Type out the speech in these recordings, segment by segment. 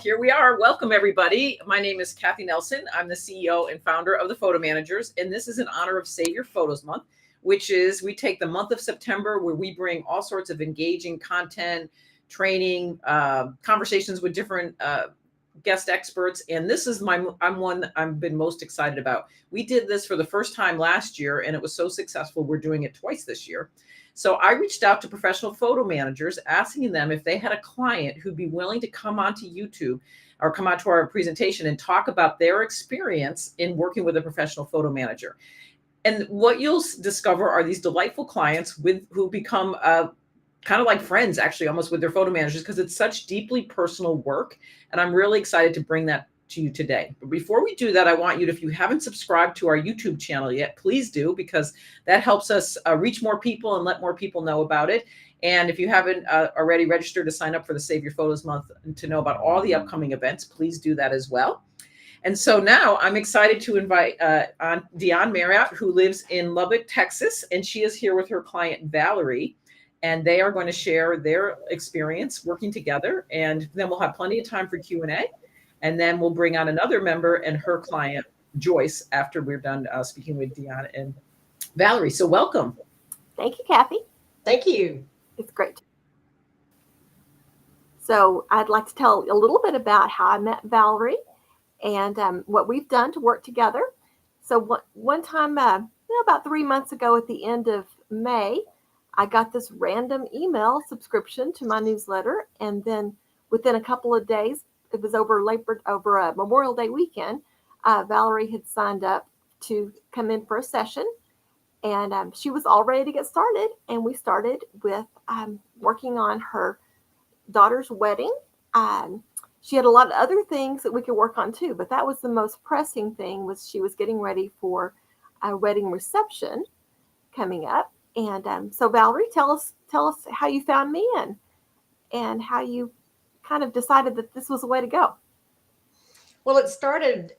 here we are. Welcome, everybody. My name is Kathy Nelson. I'm the CEO and founder of the Photo Managers, and this is in honor of Save Your Photos Month, which is we take the month of September where we bring all sorts of engaging content, training, conversations with different guest experts. And this is I'm one that I've been most excited about. We did this for the first time last year, and it was so successful. We're doing it twice this year. So I reached out to professional photo managers, asking them if they had a client who'd be willing to come onto YouTube or come onto our presentation and talk about their experience in working with a professional photo manager. And what you'll discover are these delightful clients who become kind of like friends, actually, almost with their photo managers, because it's such deeply personal work. And I'm really excited to bring that to you today. But before we do that, I want you to, if you haven't subscribed to our YouTube channel yet, please do, because that helps us reach more people and let more people know about it. And if you haven't already registered to sign up for the Save Your Photos Month and to know about all the upcoming events, please do that as well. And so now I'm excited to invite on Dion Marriott, who lives in Lubbock, Texas, and she is here with her client, Valerie. And they are going to share their experience working together. And then we'll have plenty of time for Q&A. And then we'll bring on another member and her client, Joyce, after we're done speaking with Dion and Valerie. So welcome. Thank you, Kathy. Thank you. It's great. So I'd like to tell a little bit about how I met Valerie and what we've done to work together. So one time, about 3 months ago at the end of May, I got this random email subscription to my newsletter. And then within a couple of days, it was over Memorial Day weekend, Valerie had signed up to come in for a session. And she was all ready to get started. And we started with working on her daughter's wedding. She had a lot of other things that we could work on too, but that was the most pressing thing. Was she was getting ready for a wedding reception coming up. And so Valerie, tell us how you found me and how you kind of decided that this was the way to go. Well, it started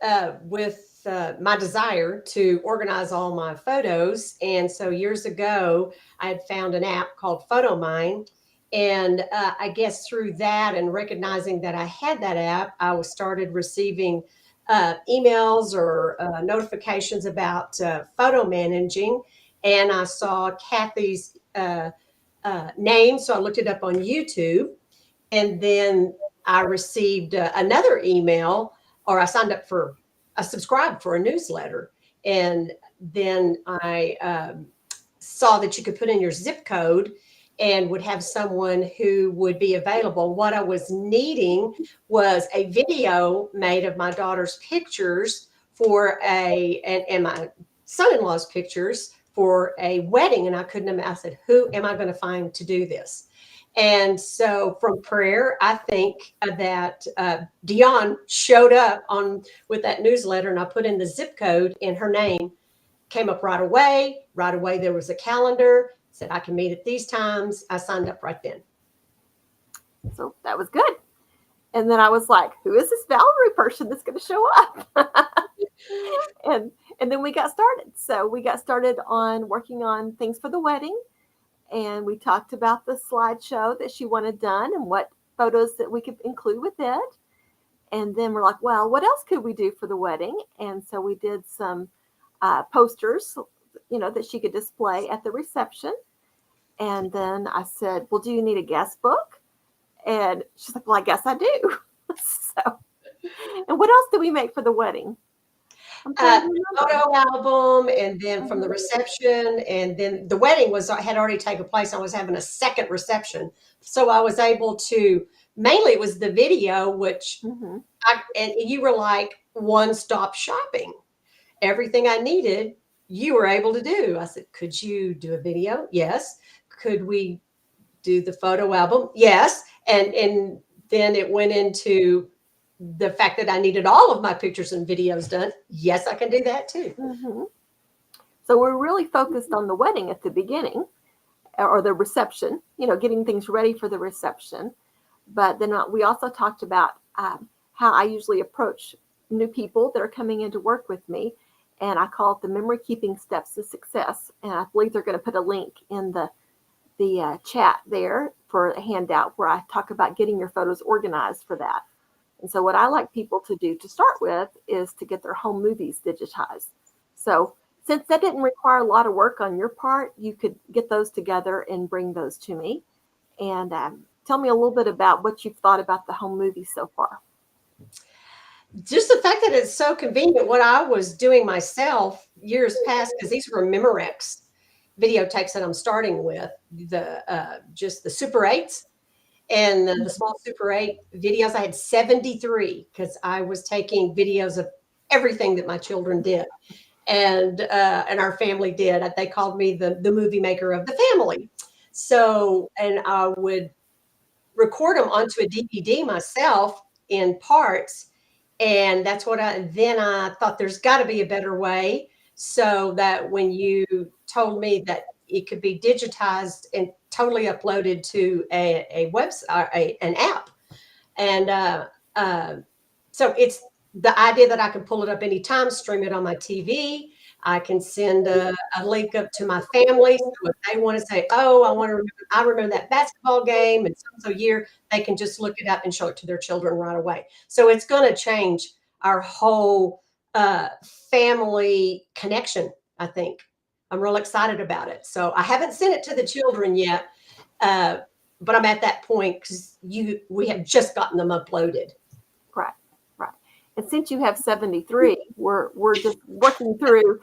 with my desire to organize all my photos. And so years ago, I had found an app called PhotoMine. And I guess through that and recognizing that I had that app, I started receiving emails or notifications about photo managing. And I saw Kathy's name. So I looked it up on YouTube. And then I received another email, or I subscribed for a newsletter. And then I saw that you could put in your zip code and would have someone who would be available. What I was needing was a video made of my daughter's pictures and my son-in-law's pictures for a wedding. And I said, who am I going to find to do this? And so from prayer, I think that Dion showed up with that newsletter, and I put in the zip code, and her name came up right away. Right away, there was a calendar, said I can meet at these times. I signed up right then. So that was good. And then I was like, who is this Valerie person that's going to show up? and then we got started. So we got started on working on things for the wedding. And we talked about the slideshow that she wanted done and what photos that we could include with it. And then we're like, well, what else could we do for the wedding? And so we did some posters, that she could display at the reception. And then I said, well, do you need a guest book? And she's like, well, I guess I do. So, and what else did we make for the wedding? Photo album, and then from the reception, and then the wedding had already taken place. I was having a second reception, so I was able to. Mainly, it was the video, which and you were like one-stop shopping. Everything I needed, you were able to do. I said, could you do a video? Yes. Could we do the photo album? Yes. And then it went into the fact that I needed all of my pictures and videos done. Yes, I can do that too. Mm-hmm. So we're really focused on the wedding at the beginning, or the reception, getting things ready for the reception. But then we also talked about how I usually approach new people that are coming in to work with me. And I call it the memory keeping steps to success. And I believe they're going to put a link in the chat there for a handout where I talk about getting your photos organized for that. And so what I like people to do to start with is to get their home movies digitized. So since that didn't require a lot of work on your part, you could get those together and bring those to me. And tell me a little bit about what you've thought about the home movies so far. Just the fact that it's so convenient. What I was doing myself years past, because these were Memorex videotapes that I'm starting with, the just the Super 8s and the small Super 8 videos. I had 73 because I was taking videos of everything that my children did and our family did. They called me the movie maker of the family. So, and I would record them onto a DVD myself in parts. And that's what then I thought there's got to be a better way, so that when you told me that it could be digitized and totally uploaded to a website, an app. And so it's the idea that I can pull it up anytime, stream it on my TV. I can send a link up to my family. So if they want to say, oh, I remember that basketball game and so year, they can just look it up and show it to their children right away. So it's going to change our whole family connection, I think. I'm real excited about it. So I haven't sent it to the children yet, but I'm at that point because we have just gotten them uploaded. Right, right. And since you have 73, we're just working through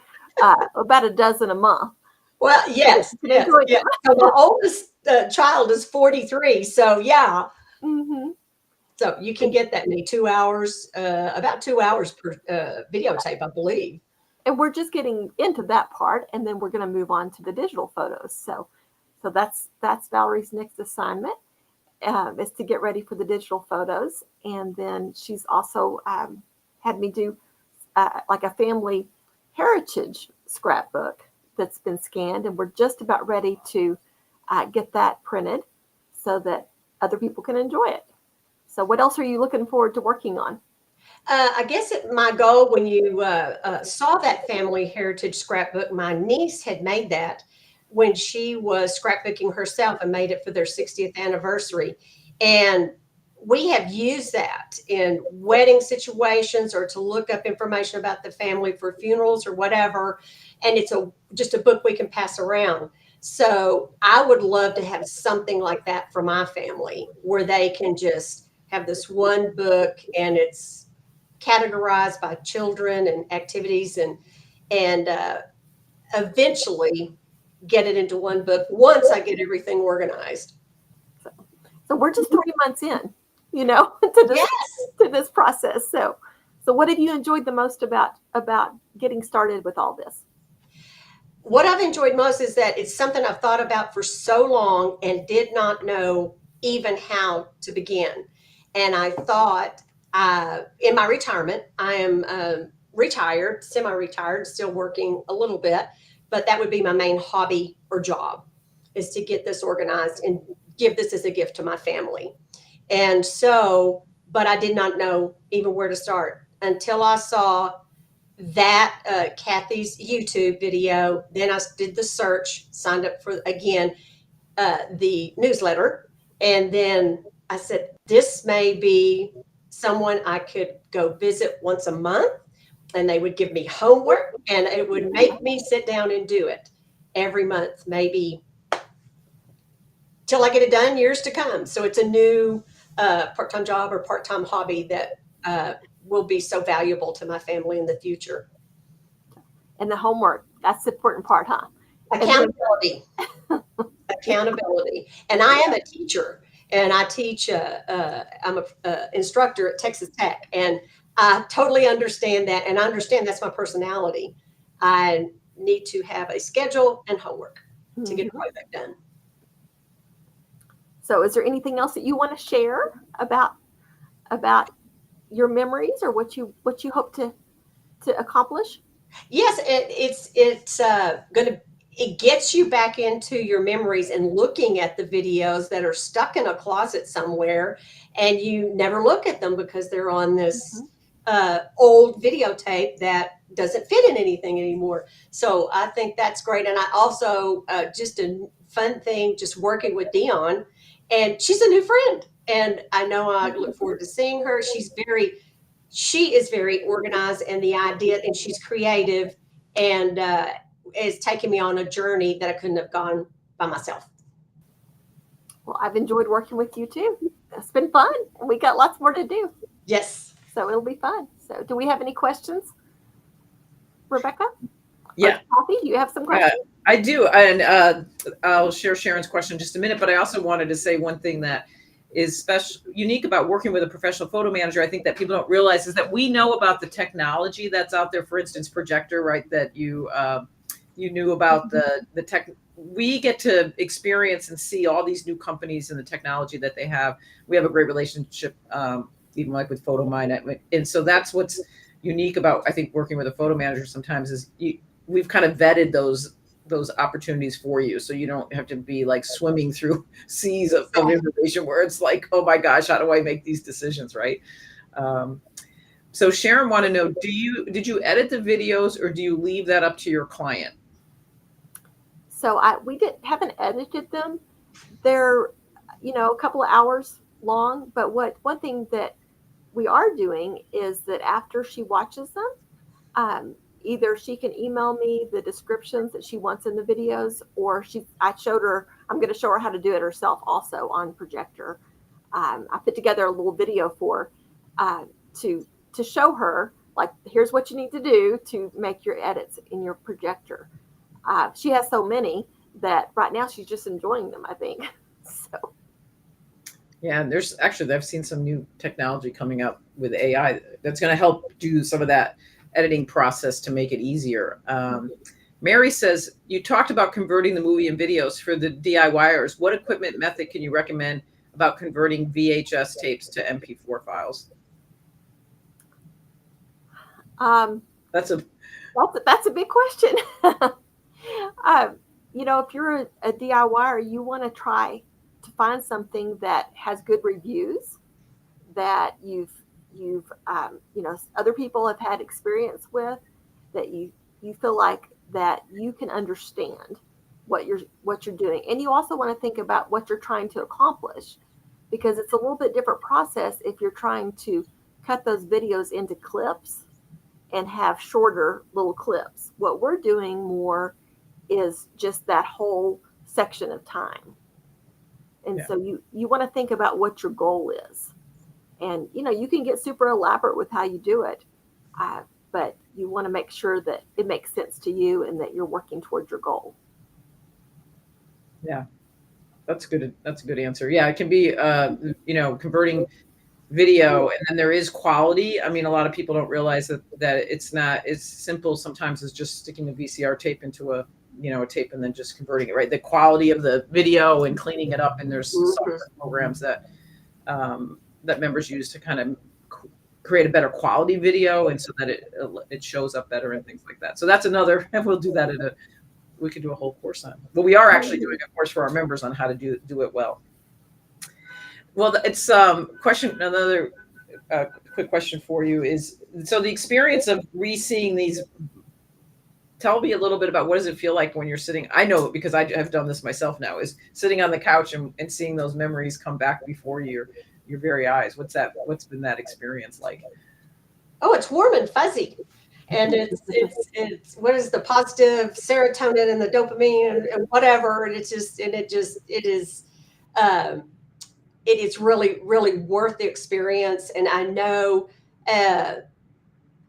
about a dozen a month. Well, yes. So my oldest child is 43. So yeah. Mm-hmm. So you can get that in 2 hours, about 2 hours per videotape, I believe. And we're just getting into that part, and then we're going to move on to the digital photos. So that's Valerie's next assignment, is to get ready for the digital photos. And then she's also had me do like a family heritage scrapbook that's been scanned, and we're just about ready to get that printed so that other people can enjoy it. So what else are you looking forward to working on? I guess my goal when you saw that family heritage scrapbook, my niece had made that when she was scrapbooking herself and made it for their 60th anniversary. And we have used that in wedding situations or to look up information about the family for funerals or whatever. And it's just a book we can pass around. So I would love to have something like that for my family where they can just have this one book and it's categorized by children and activities and eventually get it into one book once I get everything organized. So we're just 3 months in, to this process. So what have you enjoyed the most about getting started with all this? What I've enjoyed most is that it's something I've thought about for so long and did not know even how to begin. And I thought in my retirement, I am retired, semi-retired, still working a little bit, but that would be my main hobby or job, is to get this organized and give this as a gift to my family. And so, but I did not know even where to start until I saw that Kathy's YouTube video. Then I did the search, signed up for, again, the newsletter. And then I said, this may be someone I could go visit once a month, and they would give me homework and it would make me sit down and do it every month, maybe till I get it done years to come. So it's a new part-time job or part-time hobby that will be so valuable to my family in the future. And the homework, that's the important part, huh? Accountability. Accountability. And I am a teacher, and I teach, I'm an instructor at Texas Tech, and I totally understand that, and I understand that's my personality. I need to have a schedule and homework to get a project done. So is there anything else that you want to share about your memories or what you hope to accomplish? Yes, it's going to, it gets you back into your memories and looking at the videos that are stuck in a closet somewhere, and you never look at them because they're on this old videotape that doesn't fit in anything anymore. So I think that's great. And I also, just a fun thing, just working with Dion, and she's a new friend. And I know I look forward to seeing her. She is very organized, and the idea, and she's creative, and is taking me on a journey that I couldn't have gone by myself. Well, I've enjoyed working with you too. It's been fun, and we got lots more to do. Yes. So it'll be fun. So, do we have any questions, Rebecca? Yeah. Kathy, do you have some questions? I do. And I'll share Sharon's question in just a minute, but I also wanted to say one thing that is unique about working with a professional photo manager. I think that people don't realize is that we know about the technology that's out there. For instance, projector, right? That you knew about the tech. We get to experience and see all these new companies and the technology that they have. We have a great relationship, even like with PhotoMine, and so that's what's unique about, I think, working with a photo manager sometimes is we've kind of vetted those opportunities for you, so you don't have to be like swimming through seas of information where it's like, oh my gosh, how do I make these decisions, right? So Sharon want to know, did you edit the videos, or do you leave that up to your client? So we haven't edited them. They're, a couple of hours long. But one thing that we are doing is that after she watches them, either she can email me the descriptions that she wants in the videos, or I'm going to show her how to do it herself also on projector. I put together a little video for to show her, like, here's what you need to do to make your edits in your projector. She has so many that right now she's just enjoying them, I think. So. Yeah, and I've seen some new technology coming up with AI that's going to help do some of that editing process to make it easier. Mary says, you talked about converting the movie and videos for the DIYers. What equipment method can you recommend about converting VHS tapes to MP4 files? That's a big question. If you're a DIYer, you want to try to find something that has good reviews, that you've other people have had experience with, that you feel like that you can understand what you're doing. And you also want to think about what you're trying to accomplish, because it's a little bit different process if you're trying to cut those videos into clips and have shorter little clips. What we're doing more is just that whole section of time. And so you want to think about what your goal is. And, you can get super elaborate with how you do it, but you want to make sure that it makes sense to you and that you're working towards your goal. Yeah, that's good. That's a good answer. Yeah, it can be, converting video, and then there is quality. I mean, a lot of people don't realize that it's not as simple sometimes as just sticking a VCR tape into a tape and then just converting it, right? The quality of the video and cleaning it up, and there's software programs that members use to kind of create a better quality video, and so that it shows up better and things like that. So that's another, and we'll do that we could do a whole course on. But we are actually doing a course for our members on how to do it well. Well, it's another quick question for you is, so the experience of re-seeing these, tell me a little bit about what does it feel like when you're sitting, I know because I have done this myself now, is sitting on the couch and seeing those memories come back before your very eyes. What's been that experience like? Oh, it's warm and fuzzy. And it's what is the positive serotonin and the dopamine and whatever. And it is really, really worth the experience. And I know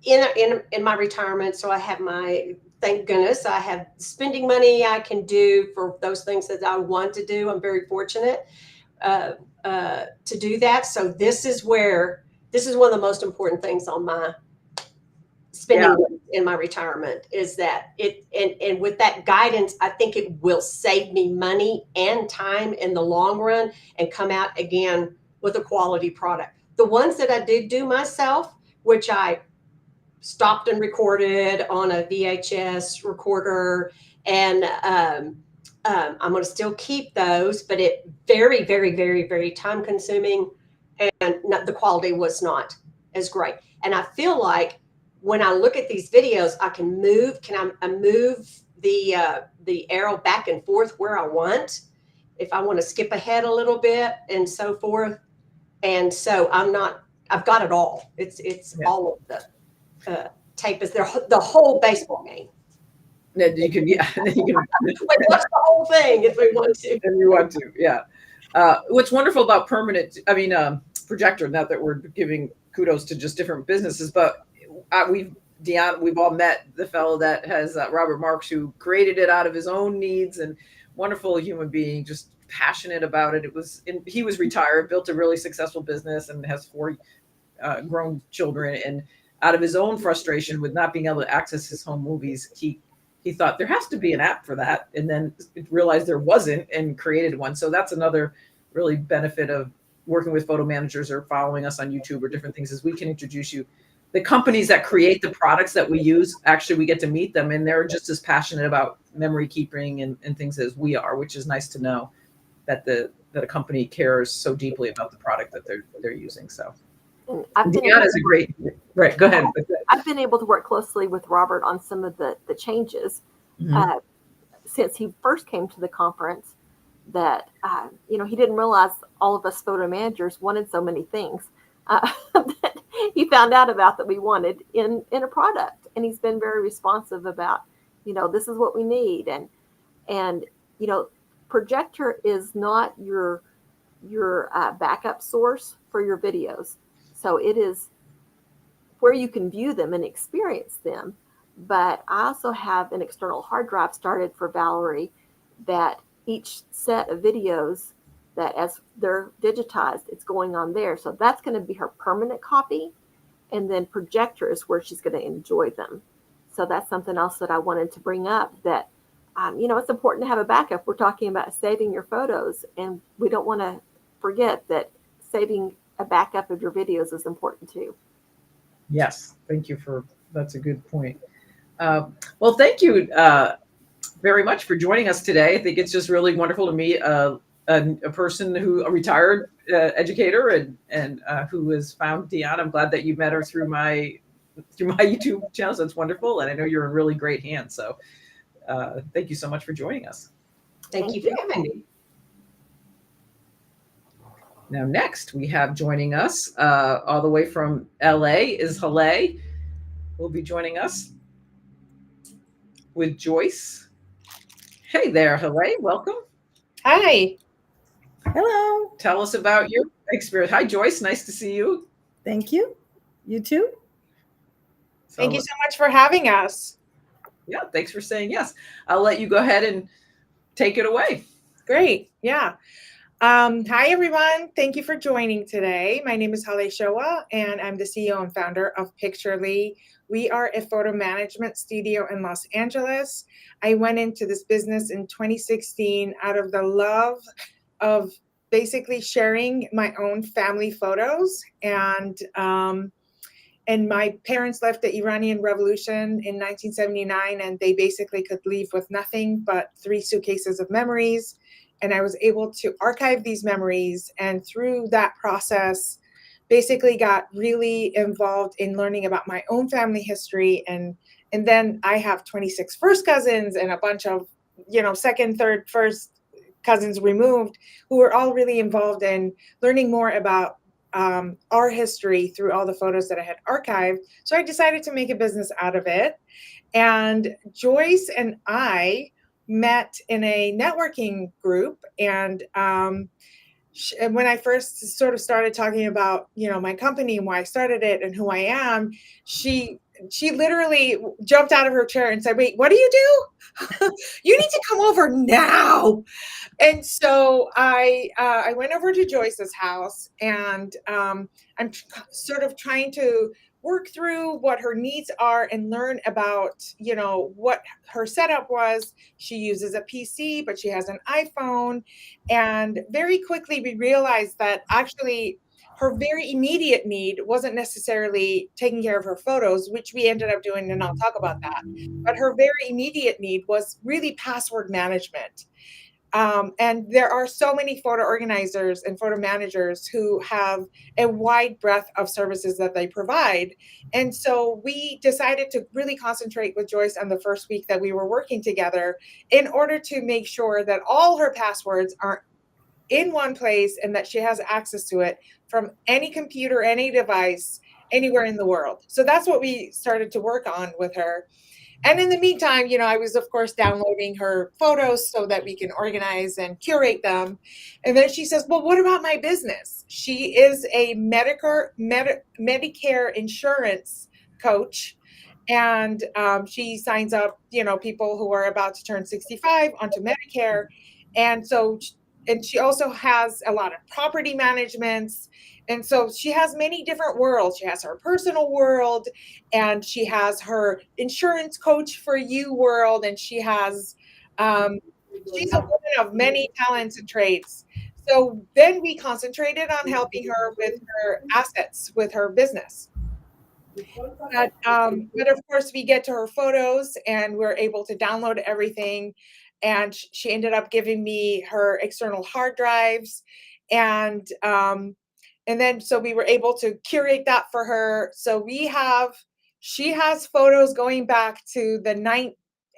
in my retirement, so I have thank goodness, I have spending money I can do for those things that I want to do. I'm very fortunate to do that. So this is one of the most important things on my spending in my retirement, is that and with that guidance, I think it will save me money and time in the long run and come out again with a quality product. The ones that I did do myself, which I stopped and recorded on a VHS recorder, and I'm going to still keep those, but it very, very, very, very time consuming, and the quality was not as great. And I feel like when I look at these videos, I can move. I move the arrow back and forth where I want, if I want to skip ahead a little bit and so forth. And so I've got it all. It's Yeah. all of the tape is there, the whole baseball game. Then you can, yeah, then you can Like watch the whole thing if we want to. if you want to, yeah. What's wonderful about projector, not that we're giving kudos to just different businesses, but we've all met the fellow that has Robert Marks, who created it out of his own needs, and wonderful human being, just passionate about it. He was retired, built a really successful business, and has 4 grown children. And out of his own frustration with not being able to access his home movies, he thought there has to be an app for that, and then realized there wasn't and created one. So that's another really benefit of working with photo managers or following us on YouTube or different things, is we can introduce you. The companies that create the products that we use, actually we get to meet them, and they're just as passionate about memory keeping and things as we are, which is nice to know that a company cares so deeply about the product that they're using. So Deanna is a great, right, go ahead. I've been able to work closely with Robert on some of the changes since he first came to the conference, that he didn't realize all of us photo managers wanted so many things that he found out about that we wanted in a product. And he's been very responsive about, this is what we need. And projector is not your backup source for your videos. So it is where you can view them and experience them. But I also have an external hard drive started for Valerie, that each set of videos, that as they're digitized, it's going on there. So that's going to be her permanent copy. And then projector is where she's going to enjoy them. So that's something else that I wanted to bring up, that, it's important to have a backup. We're talking about saving your photos, and we don't want to forget that saving a backup of your videos is important too. Yes, thank you that's a good point. Well, thank you very much for joining us today. I think it's just really wonderful to meet a person a retired educator and who has found Deanna. I'm glad that you met her through my YouTube channel. So it's wonderful, and I know you're in really great hands. So thank you so much for joining us. Thank you for having me. Now, next we have joining us all the way from LA is Hale. Will be joining us with Joyce. Hey there, Hale. Welcome. Hi. Hello. Tell us about your experience. Hi, Joyce. Nice to see you. Thank you. You too. Thank you so much for having us. Yeah, thanks for saying yes. I'll let you go ahead and take it away. Great. Yeah. Hi, everyone. Thank you for joining today. My name is Hale Showa, and I'm the CEO and founder of Picturely. We are a photo management studio in Los Angeles. I went into this business in 2016 out of the love of basically sharing my own family photos. And my parents left the Iranian Revolution in 1979, and they basically could leave with nothing but 3 suitcases of memories. And I was able to archive these memories, and through that process, basically got really involved in learning about my own family history. And then I have 26 first cousins and a bunch of, second, third, first cousins removed, who are all really involved in learning more about our history through all the photos that I had archived. So I decided to make a business out of it. And Joyce and I met in a networking group. And when I first sort of started talking about, my company and why I started it and who I am, she literally jumped out of her chair and said, "Wait, what do you do? You need to come over now." And so I went over to Joyce's house, and I'm sort of trying to work through what her needs are and learn about, what her setup was. She uses a PC, but she has an iPhone. And very quickly we realized that actually her very immediate need wasn't necessarily taking care of her photos, which we ended up doing, and I'll talk about that. But her very immediate need was really password management. And there are so many photo organizers and photo managers who have a wide breadth of services that they provide. And so we decided to really concentrate with Joyce on the first week that we were working together in order to make sure that all her passwords are in one place and that she has access to it from any computer, any device, anywhere in the world. So that's what we started to work on with her. And in the meantime, I was, of course, downloading her photos so that we can organize and curate them. And then she says, well, what about my business? She is a Medicare insurance coach. And she signs up, people who are about to turn 65 onto Medicare. And she also has a lot of property managements. And so she has many different worlds. She has her personal world, and she has her insurance coach for you world. And she's a woman of many talents and traits. So then we concentrated on helping her with her assets, with her business. But of course, we get to her photos and we're able to download everything. And she ended up giving me her external hard drives. And then so we were able to curate that for her. So she has photos going back to the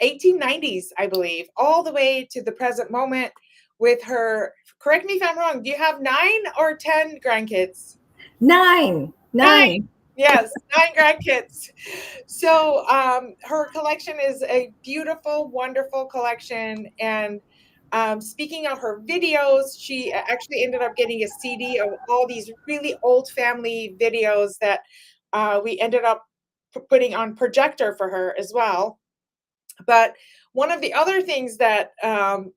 1890s, I believe, all the way to the present moment with her. Correct me if I'm wrong. Do you have 9 or 10 grandkids? 9. Yes, 9 grandkids. So her collection is a beautiful, wonderful collection. And speaking of her videos, she actually ended up getting a CD of all these really old family videos that we ended up putting on projector for her as well. But one of the other things that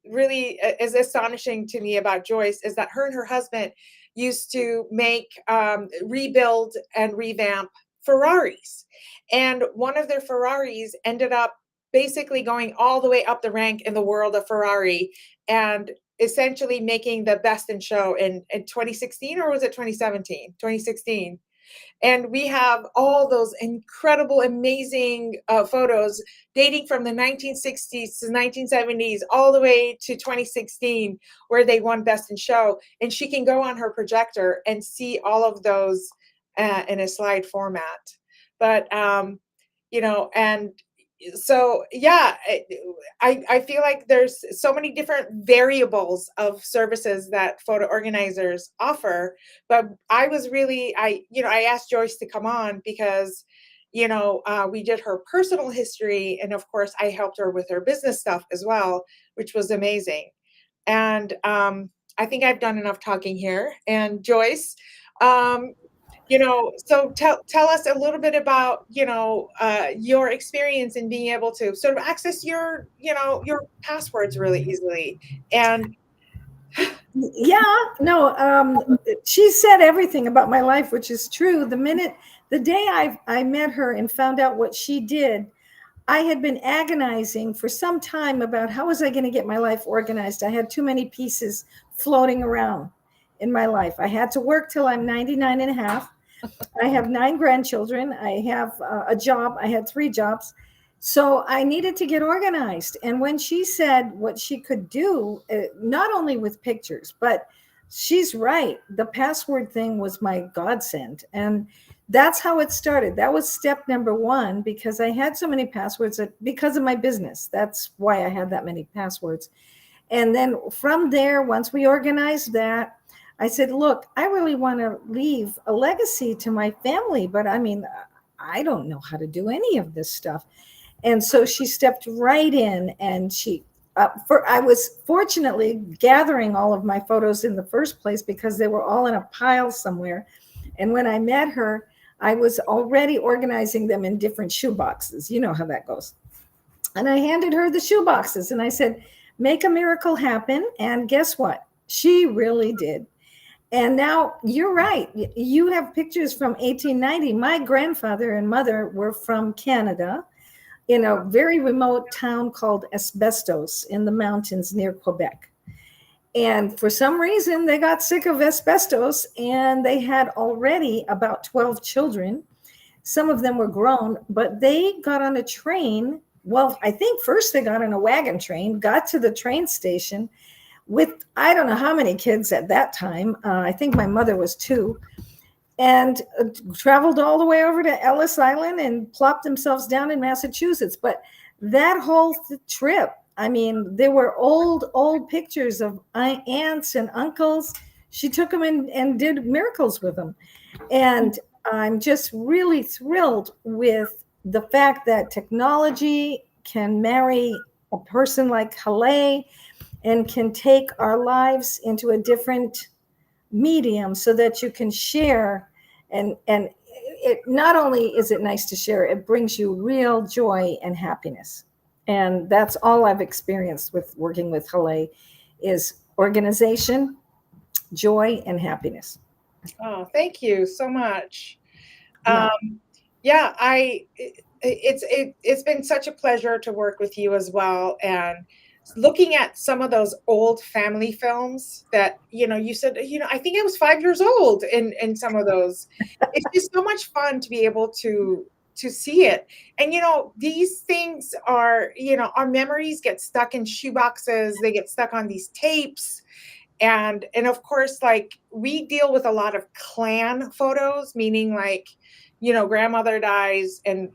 really is astonishing to me about Joyce is that her and her husband used to make, rebuild and revamp Ferraris. And one of their Ferraris ended up basically going all the way up the rank in the world of Ferrari and essentially making the best in show in 2016, or was it 2017? 2016. And we have all those incredible, amazing photos dating from the 1960s to 1970s, all the way to 2016, where they won Best in Show. And she can go on her projector and see all of those in a slide format. But, and so, yeah, I feel like there's so many different variables of services that photo organizers offer. But I was really, I asked Joyce to come on because, we did her personal history. And of course, I helped her with her business stuff as well, which was amazing. And I think I've done enough talking here. And Joyce, so tell us a little bit about, your experience in being able to sort of access your passwords really easily. And She said everything about my life, which is true. The day I met her and found out what she did, I had been agonizing for some time about how was I going to get my life organized. I had too many pieces floating around in my life. I had to work till I'm 99 and a half. I have 9 grandchildren. I have a job. I had 3 jobs. So I needed to get organized. And when she said what she could do, not only with pictures, but she's right. The password thing was my godsend. And that's how it started. That was step number 1, because I had so many passwords because of my business. That's why I had that many passwords. And then from there, once we organized that, I said, look, I really want to leave a legacy to my family, but I don't know how to do any of this stuff. And so she stepped right in, and I was fortunately gathering all of my photos in the first place because they were all in a pile somewhere. And when I met her, I was already organizing them in different shoe boxes. You know how that goes. And I handed her the shoe boxes and I said, make a miracle happen. And guess what? She really did. And now you're right. You have pictures from 1890. My grandfather and mother were from Canada in a very remote town called Asbestos in the mountains near Quebec. And for some reason, they got sick of asbestos, and they had already about 12 children. Some of them were grown, but they got on a train. Well, I think first they got on a wagon train, got to the train station with, I don't know how many kids at that time. I think my mother was 2, and traveled all the way over to Ellis Island and plopped themselves down in Massachusetts. But that whole trip, there were old pictures of aunts and uncles she took them and did miracles with them. And I'm just really thrilled with the fact that technology can marry a person like Hale and can take our lives into a different medium so that you can share. And it not only is it nice to share, it brings you real joy and happiness. And that's all I've experienced with working with Hale is organization, joy, and happiness. Oh, thank you so much. Yeah. Yeah, it's been such a pleasure to work with you as well. And looking at some of those old family films that, you said, I think I was 5 years old in some of those. It's just so much fun to be able to see it. And these things are, our memories get stuck in shoeboxes, they get stuck on these tapes. And of course, like, we deal with a lot of clan photos, meaning like, grandmother dies, and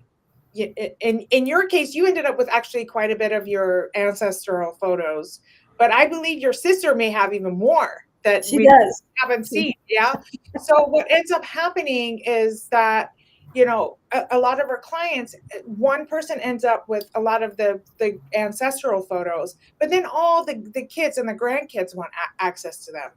in your case, you ended up with actually quite a bit of your ancestral photos, but I believe your sister may have even more that She we does. haven't seen. Yeah. So what ends up happening is that, a lot of our clients, one person ends up with a lot of the ancestral photos, but then all the kids and the grandkids want access to them.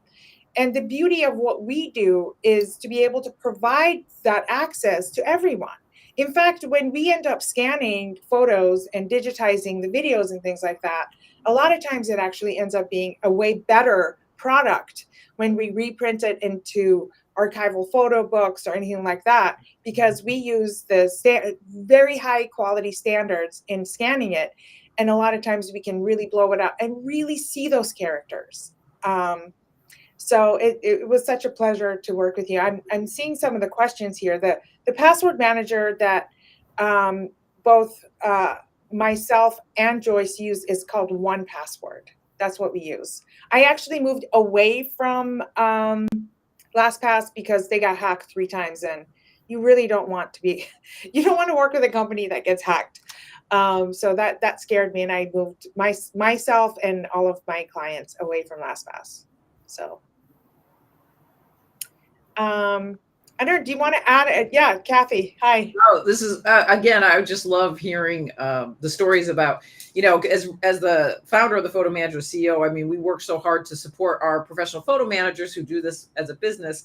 And the beauty of what we do is to be able to provide that access to everyone. In fact, when we end up scanning photos and digitizing the videos and things like that, a lot of times it actually ends up being a way better product when we reprint it into archival photo books or anything like that, because we use the very high quality standards in scanning it. And a lot of times we can really blow it up and really see those characters. So it was such a pleasure to work with you. I'm seeing some of the questions here. The password manager that both myself and Joyce use is called 1Password. That's what we use. I actually moved away from LastPass because they got hacked 3 times, and you really don't want to work with a company that gets hacked. So that scared me, and I moved myself and all of my clients away from LastPass. So, I don't know, do you want to add it? Yeah, Kathy, hi. Oh, this is again, I just love hearing the stories about, as the founder of the Photo Manager CEO, I mean, we work so hard to support our professional photo managers who do this as a business,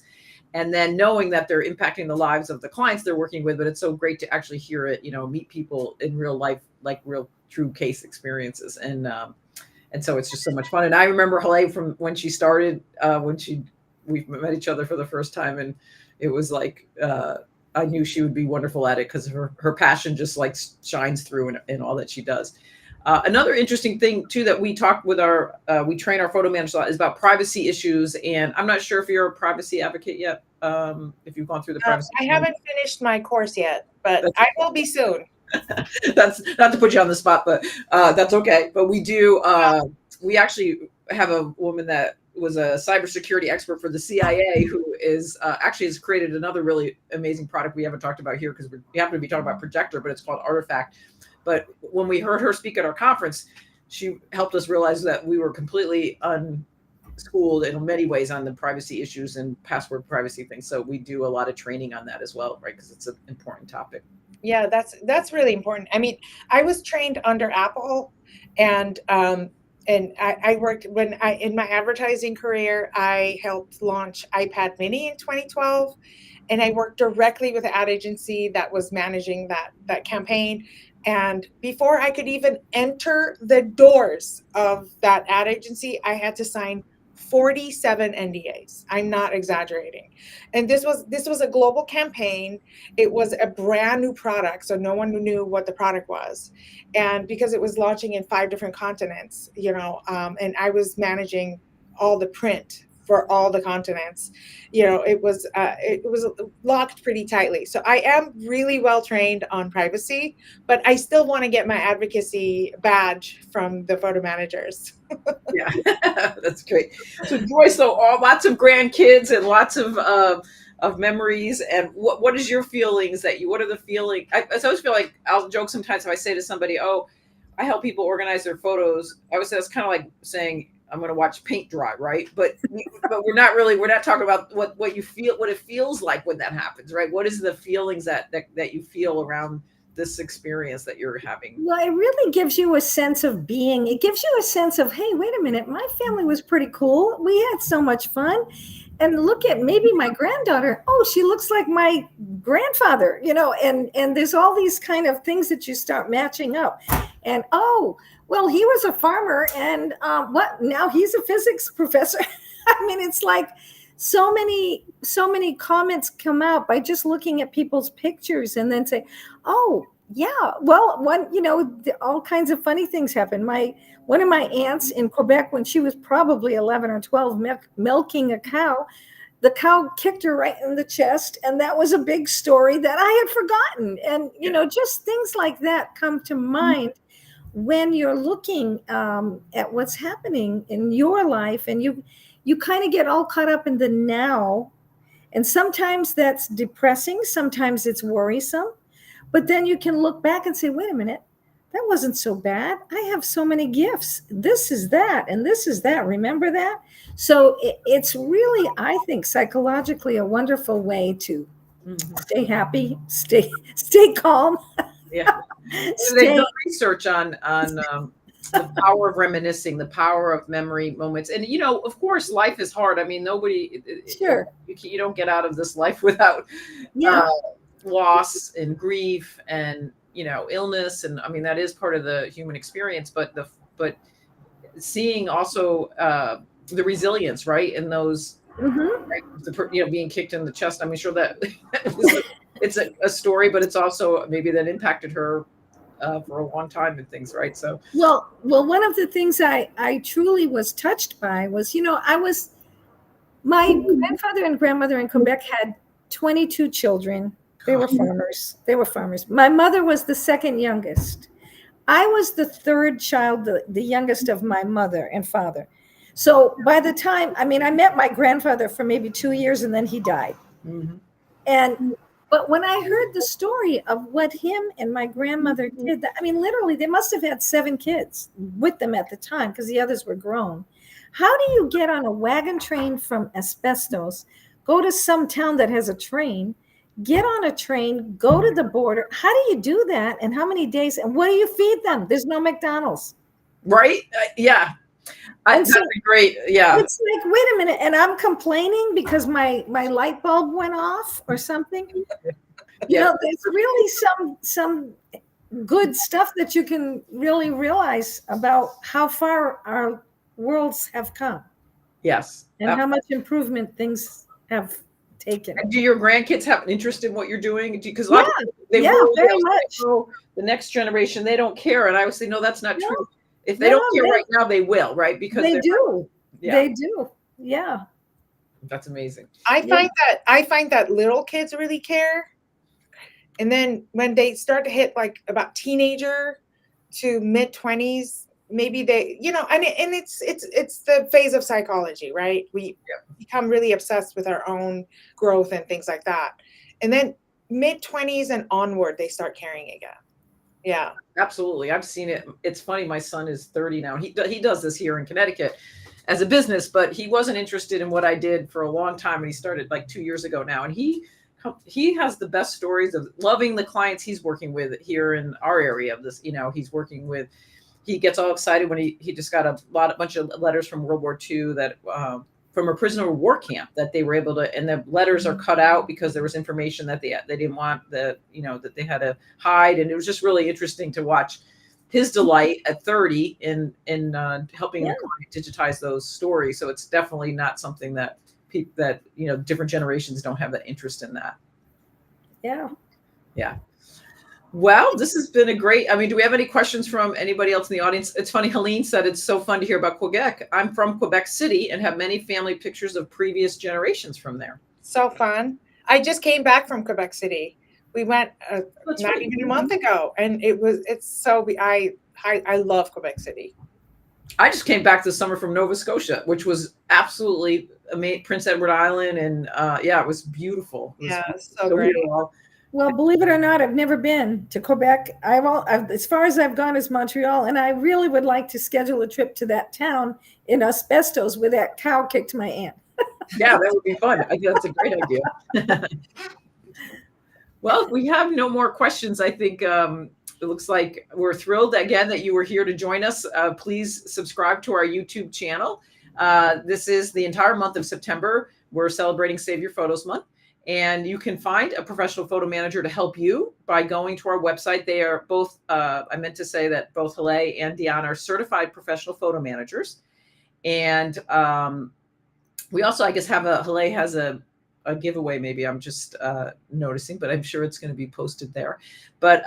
and then knowing that they're impacting the lives of the clients they're working with. But it's so great to actually hear it, meet people in real life, like real true case experiences. And so it's just so much fun. And I remember Hale from when she started, we met each other for the first time, and it was like, I knew she would be wonderful at it because her passion just like shines through in all that she does. Another interesting thing too that we talk with we train our photo managers a lot is about privacy issues. And I'm not sure if you're a privacy advocate yet, if you've gone through the privacy. I haven't finished my course yet, but I will be soon. That's not to put you on the spot, but that's okay. But we do, we actually have a woman that was a cybersecurity expert for the CIA who is actually has created another really amazing product we haven't talked about here because we happen to be talking about Projector, but it's called Artifact. But when we heard her speak at our conference, she helped us realize that we were completely unschooled in many ways on the privacy issues and password privacy things. So we do a lot of training on that as well, right? Because it's an important topic. Yeah, that's really important. I mean, I was trained under Apple, and I worked in my advertising career, I helped launch iPad Mini in 2012, and I worked directly with the ad agency that was managing that campaign. And before I could even enter the doors of that ad agency, I had to sign 47 NDAs. I'm not exaggerating. And this was a global campaign. It was a brand new product, so no one knew what the product was. And because it was launching in 5 different continents, and I was managing all the print for all the continents, it was locked pretty tightly. So I am really well trained on privacy, but I still want to get my advocacy badge from the photo managers. Yeah, that's great. So Joyce, so lots of grandkids and lots of memories. And what is your feelings what are the feelings? I always feel like I'll joke sometimes if I say to somebody, oh, I help people organize their photos. I would say that's kind of like saying, I'm going to watch paint dry, right? But we're not talking about what you feel, what it feels like when that happens, right? What is the feelings that you feel around this experience that you're having? Well, it really gives you a sense of being. It gives you a sense of, hey, wait a minute, my family was pretty cool. We had so much fun. And look at maybe my granddaughter. Oh, she looks like my grandfather, and there's all these kind of things that you start matching up. And oh, well, he was a farmer, and what now he's a physics professor. I mean, it's like so many comments come out by just looking at people's pictures and then say, oh, yeah, well, all kinds of funny things happen. One of my aunts in Quebec, when she was probably 11 or 12, milking a cow, the cow kicked her right in the chest. And that was a big story that I had forgotten. And, just things like that come to mind when you're looking at what's happening in your life. And you kind of get all caught up in the now. And sometimes that's depressing. Sometimes it's worrisome. But then you can look back and say, wait a minute, that wasn't so bad. I have so many gifts. This is that, and this is that. Remember that? So it's really, I think, psychologically a wonderful way to stay happy, stay calm. Yeah. They've done research on the power of reminiscing, the power of memory moments. And, of course, life is hard. I mean, nobody, sure, you don't get out of this life without loss and grief and illness, and I mean that is part of the human experience, but seeing also the resilience, right, in those right, being kicked in the chest. I mean, sure that it's a story, but it's also maybe that impacted her for a long time and things, right? So well one of the things I truly was touched by was my grandfather and grandmother in Quebec had 22 children. They were farmers. My mother was the second youngest. I was the third child, the youngest of my mother and father. So by the time, I met my grandfather for maybe 2 years and then he died. But when I heard the story of what him and my grandmother did, literally they must have had 7 kids with them at the time because the others were grown. How do you get on a wagon train from Asbestos, go to some town that has a train, get on a train, go to the border? How do you do that? And how many days? And what do you feed them? There's no McDonald's. Right? Yeah. That'd be great. Yeah. It's like, wait a minute. And I'm complaining because my light bulb went off or something. There's really some good stuff that you can really realize about how far our worlds have come. Yes. And how much improvement things have taken. And do your grandkids have an interest in what you're doing? Because very much. The next generation, they don't care. And I would say, no, that's not true. If they don't care right now, they will, right? Because they do. They do. Yeah. That's amazing. I find that little kids really care. And then when they start to hit like about teenager to mid-20s, maybe they, and it's the phase of psychology, right? We become really obsessed with our own growth and things like that. And then mid-20s and onward, they start caring again. Yeah, absolutely. I've seen it. It's funny. My son is 30 now. He does this here in Connecticut as a business, but he wasn't interested in what I did for a long time. And he started like 2 years ago now. And he has the best stories of loving the clients he's working with here in our area of this, he's working with. He gets all excited when he just got a bunch of letters from World War II that from a prisoner of war camp that they were able to, and the letters are cut out because there was information that they didn't want that they had to hide. And it was just really interesting to watch his delight at 30 in helping the client digitize those stories. So it's definitely not something that different generations don't have that interest in that. Yeah. Yeah. Well, this has been a great, do we have any questions from anybody else in the audience? It's funny, Helene said it's so fun to hear about Quebec. I'm from Quebec City and have many family pictures of previous generations from there. So fun. I just came back from Quebec City. We went not even a month ago, and I love Quebec City. I just came back this summer from Nova Scotia, which was absolutely amazing. Prince Edward Island, and it was beautiful. It was so great. Beautiful. Well, believe it or not, I've never been to Quebec. As far as I've gone is Montreal, and I really would like to schedule a trip to that town in asbestos where that cow kicked my aunt. Yeah, that would be fun. I think that's a great idea. Well, if we have no more questions, I think it looks like we're thrilled again that you were here to join us. Please subscribe to our YouTube channel. This is the entire month of September. We're celebrating Save Your Photos Month. And you can find a professional photo manager to help you by going to our website. They are both, I meant to say that both Hale and Dion are certified professional photo managers. And we also, I guess, Hale has a giveaway, maybe I'm just noticing, but I'm sure it's going to be posted there. But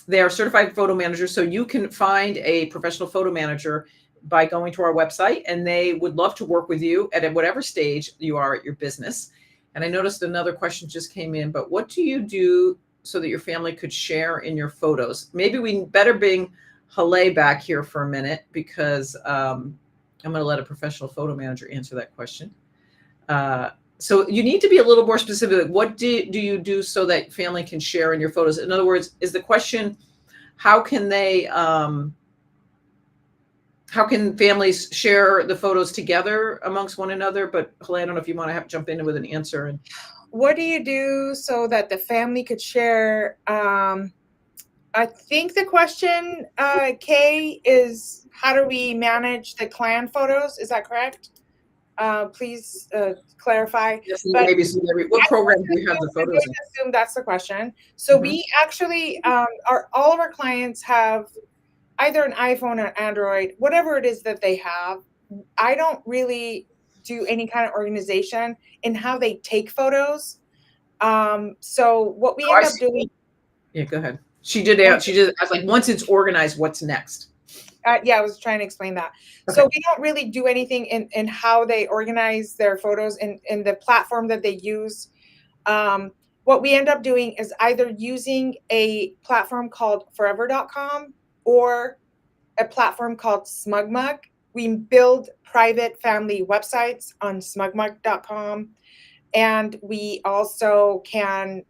they are certified photo managers. So you can find a professional photo manager by going to our website, and they would love to work with you at whatever stage you are at your business. And I noticed another question just came in, but what do you do so that your family could share in your photos? Maybe we better bring Hale back here for a minute, because I'm going to let a professional photo manager answer that question. So you need to be a little more specific. What do you do so that family can share in your photos? In other words, is the question, how can families share the photos together amongst one another? But Hale, I don't know if you want to jump in with an answer. And What do you do so that the family could share? I think the question, Kay, is how do we manage the clan photos? Is that correct? Please clarify. yes, But maybe what program do you have the I'm photos going in? to assume that's the question. So Mhm. we actually, all of our clients have either an iPhone or Android, whatever it is that they have. I don't really do any kind of organization in how they take photos. So what we Oh, end I up see. doing, Yeah, go ahead. She did ask, like, once it's organized, what's next? yeah, I was trying to explain that. Okay. So we don't really do anything in how they organize their photos in the platform that they use. What we end up doing is either using a platform called forever.com or a platform called SmugMug. We build private family websites on smugmug.com. And we also can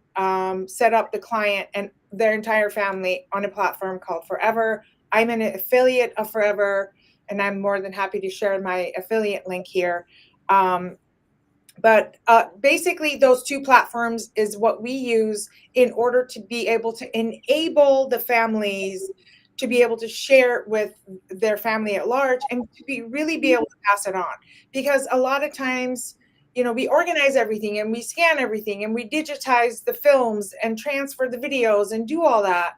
set up the client and their entire family on a platform called Forever. I'm an affiliate of Forever, and I'm more than happy to share my affiliate link here. But basically, those two platforms is what we use in order to be able to enable the families to be able to share with their family at large and to really be able to pass it on. Because a lot of times, we organize everything and we scan everything and we digitize the films and transfer the videos and do all that.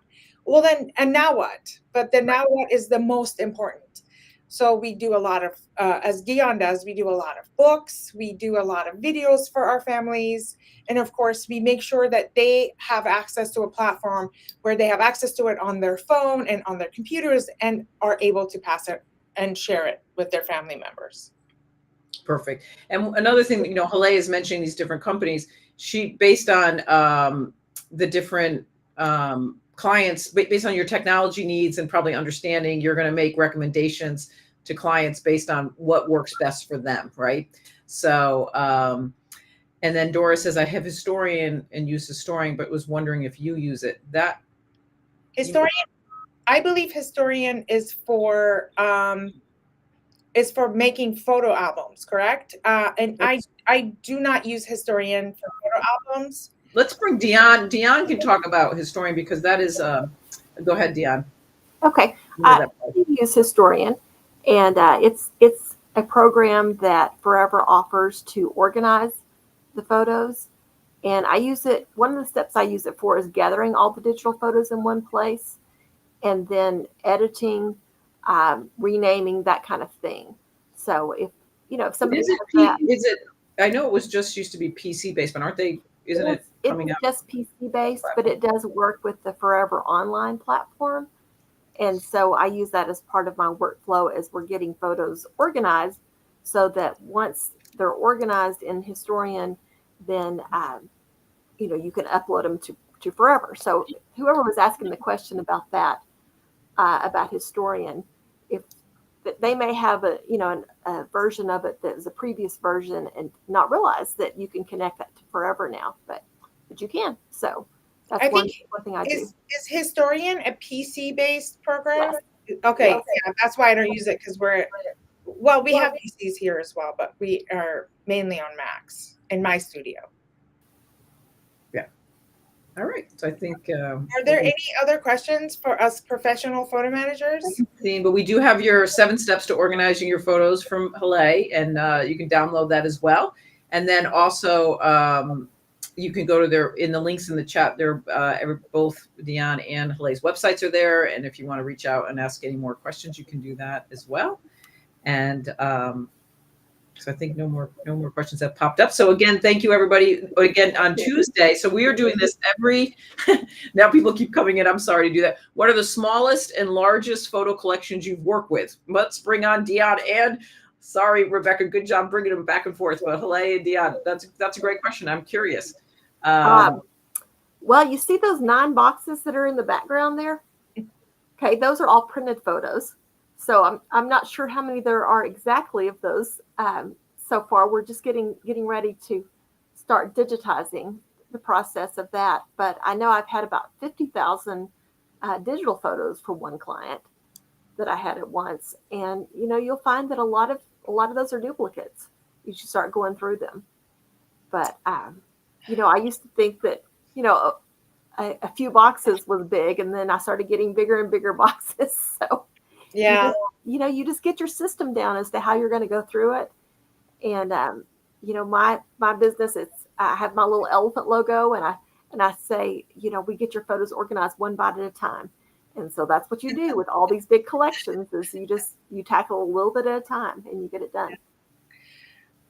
Well, then, and now what? But the now what is the most important. So we do a lot of, as Dion does, we do a lot of books, we do a lot of videos for our families. And of course, we make sure that they have access to a platform where they have access to it on their phone and on their computers and are able to pass it and share it with their family members. Perfect. And another thing, Hale is mentioning these different companies. She, based on the different clients, based on your technology needs and probably understanding, you're going to make recommendations to clients based on what works best for them, right? So, and then Dora says, I have Historian and use Historian, but was wondering if you use it. That Historian, I believe Historian is for making photo albums, correct? And I do not use Historian for photo albums. Let's bring Dion. Dion can talk about Historian, because that is, go ahead, Dion. Okay. I use Historian, and it's a program that Forever offers to organize the photos. And I use it, one of the steps I use it for is gathering all the digital photos in one place and then editing, renaming, that kind of thing. So if somebody is it, I know it was just used to be PC based, but aren't they, isn't it coming out? It's just PC based, but it does work with the Forever online platform. And so I use that as part of my workflow as we're getting photos organized, so that once they're organized in Historian, then you can upload them to Forever. So whoever was asking the question about that, about Historian, if they may have a version of it that is a previous version and not realize that you can connect that to Forever now. But but you can. So that's I one think thing I do. is Historian a PC-based program? Yes. Okay, Yes. yeah, that's why I don't use it because we have PCs here as well, but we are mainly on Macs in my studio. All right. So I think. Are there any other questions for us professional photo managers? But we do have your 7 steps to organizing your photos from Hale, and you can download that as well. And then also you can go to in the links in the chat. There, both Dion and Hale's websites are there. And if you want to reach out and ask any more questions, you can do that as well. And so I think no more questions have popped up. So again, thank you everybody again on Tuesday. So we are doing this now people keep coming in. I'm sorry to do that. What are the smallest and largest photo collections you've worked with? Let's bring on Dion and sorry, Rebecca, good job bringing them back and forth. But Hale and Dion, that's a great question. I'm curious. Well, you see those 9 boxes that are in the background there? Okay, those are all printed photos. So I'm not sure how many there are exactly of those so far. We're just getting ready to start digitizing the process of that. But I know I've had about 50,000 digital photos for one client that I had at once. And you'll find that a lot of those are duplicates. You should start going through them. But I used to think that a few boxes was big, and then I started getting bigger and bigger boxes. So. Yeah. You just get your system down as to how you're going to go through it. And, my business, I have my little elephant logo and I say, we get your photos organized one bite at a time. And so that's what you do with all these big collections is you tackle a little bit at a time and you get it done.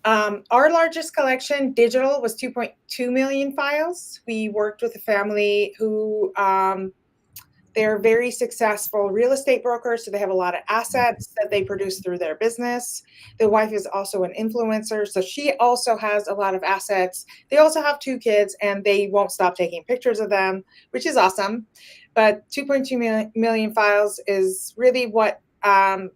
Our largest collection digital was 2.2 million files. We worked with a family who, they're very successful real estate brokers, so they have a lot of assets that they produce through their business. The wife is also an influencer, so she also has a lot of assets. They also have 2 kids, and they won't stop taking pictures of them, which is awesome. But 2.2 million files is really what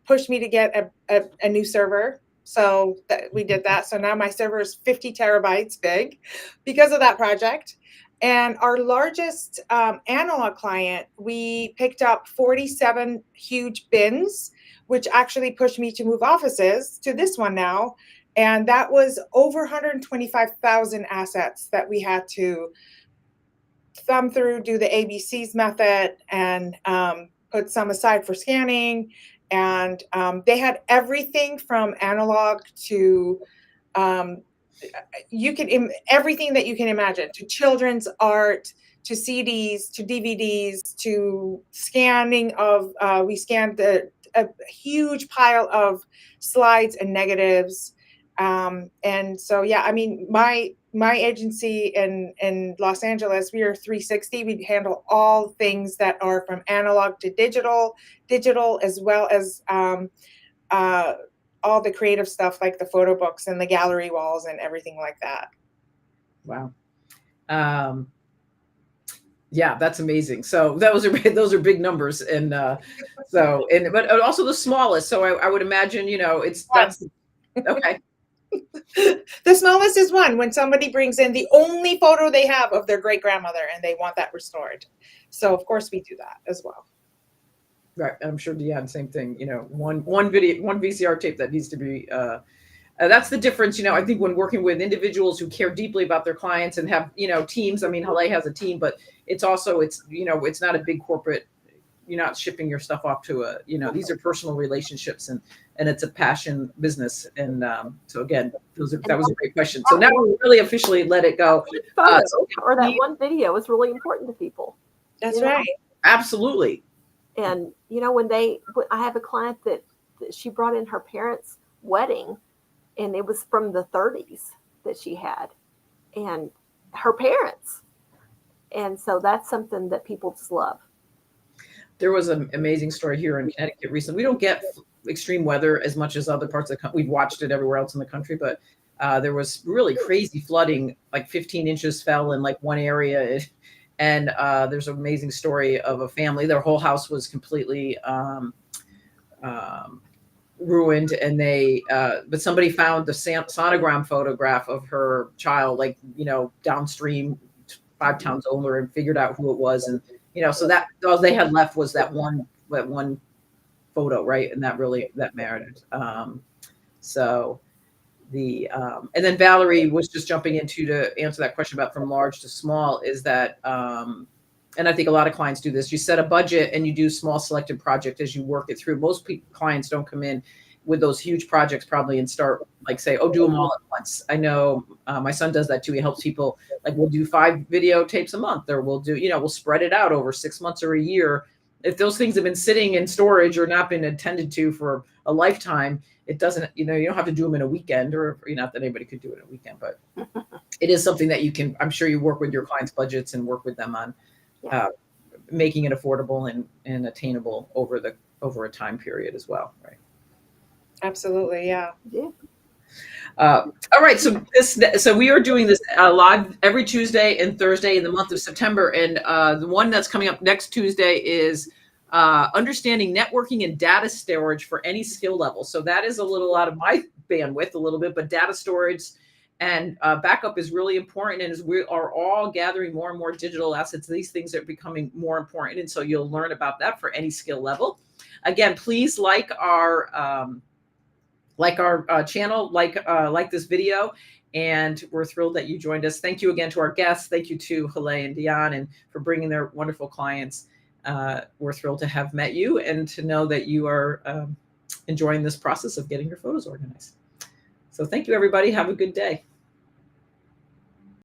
pushed me to get a new server. So we did that. So now my server is 50 terabytes big because of that project. And our largest analog client, we picked up 47 huge bins, which actually pushed me to move offices to this one now. And that was over 125,000 assets that we had to thumb through, do the ABCs method, and put some aside for scanning. And they had everything from analog to everything that you can imagine, to children's art, to CDs, to DVDs, to scanning of, we scanned a huge pile of slides and negatives. And so, yeah, I mean, my agency in Los Angeles, we are 360. We handle all things that are from analog to digital, as well as all the creative stuff like the photo books and the gallery walls and everything like that. Wow. Yeah, that's amazing. So those are big numbers. And but also the smallest. So I would imagine, that's okay. The smallest is 1 when somebody brings in the only photo they have of their great grandmother and they want that restored. So of course we do that as well. Right. I'm sure Dion, same thing, one VCR tape that needs to be, that's the difference, I think when working with individuals who care deeply about their clients and have, teams. I mean, Hale has a team, but it's also, it's not a big corporate, you're not shipping your stuff off to these are personal relationships and it's a passion business. And so again, that was a great question. So now we really officially let it go. Or that one video is really important to people. That's right. Absolutely. And, I have a client that she brought in her parents' wedding, and it was from the 30s that she had, and her parents. And so that's something that people just love. There was an amazing story here in Connecticut recently. We don't get extreme weather as much as other parts of the country. We've watched it everywhere else in the country, but there was really crazy flooding, like 15 inches fell in like one area. And there's an amazing story of a family. Their whole house was completely ruined, and but somebody found the sonogram photograph of her child, like, downstream 5 towns over and figured out who it was. And, so that all they had left was that one photo, right? And that mattered. So and then Valerie was just jumping into to answer that question about from large to small is that, and I think a lot of clients do this. You set a budget and you do small selected project as you work it through. Most clients don't come in with those huge projects probably and start say, oh, do them all at once. I know my son does that too. He helps people we'll do 5 videotapes a month, or we'll do, we'll spread it out over 6 months or a year. If those things have been sitting in storage or not been attended to for a lifetime, it doesn't, you don't have to do them in a weekend, or not that anybody could do it in a weekend, but it is something that you can, I'm sure you work with your clients' budgets and work with them on making it affordable and attainable over a time period as well. Right. Absolutely. Yeah. All right. So we are doing this live every Tuesday and Thursday in the month of September. And the one that's coming up next Tuesday is understanding networking and data storage for any skill level. So that is a little out of my bandwidth a little bit, but data storage and backup is really important. And as we are all gathering more and more digital assets, these things are becoming more important. And so you'll learn about that for any skill level. Again, please like our channel, like this video, and we're thrilled that you joined us. Thank you again to our guests. Thank you to Hale and Dion, and for bringing their wonderful clients. We're thrilled to have met you and to know that you are enjoying this process of getting your photos organized. So thank you, everybody. Have a good day.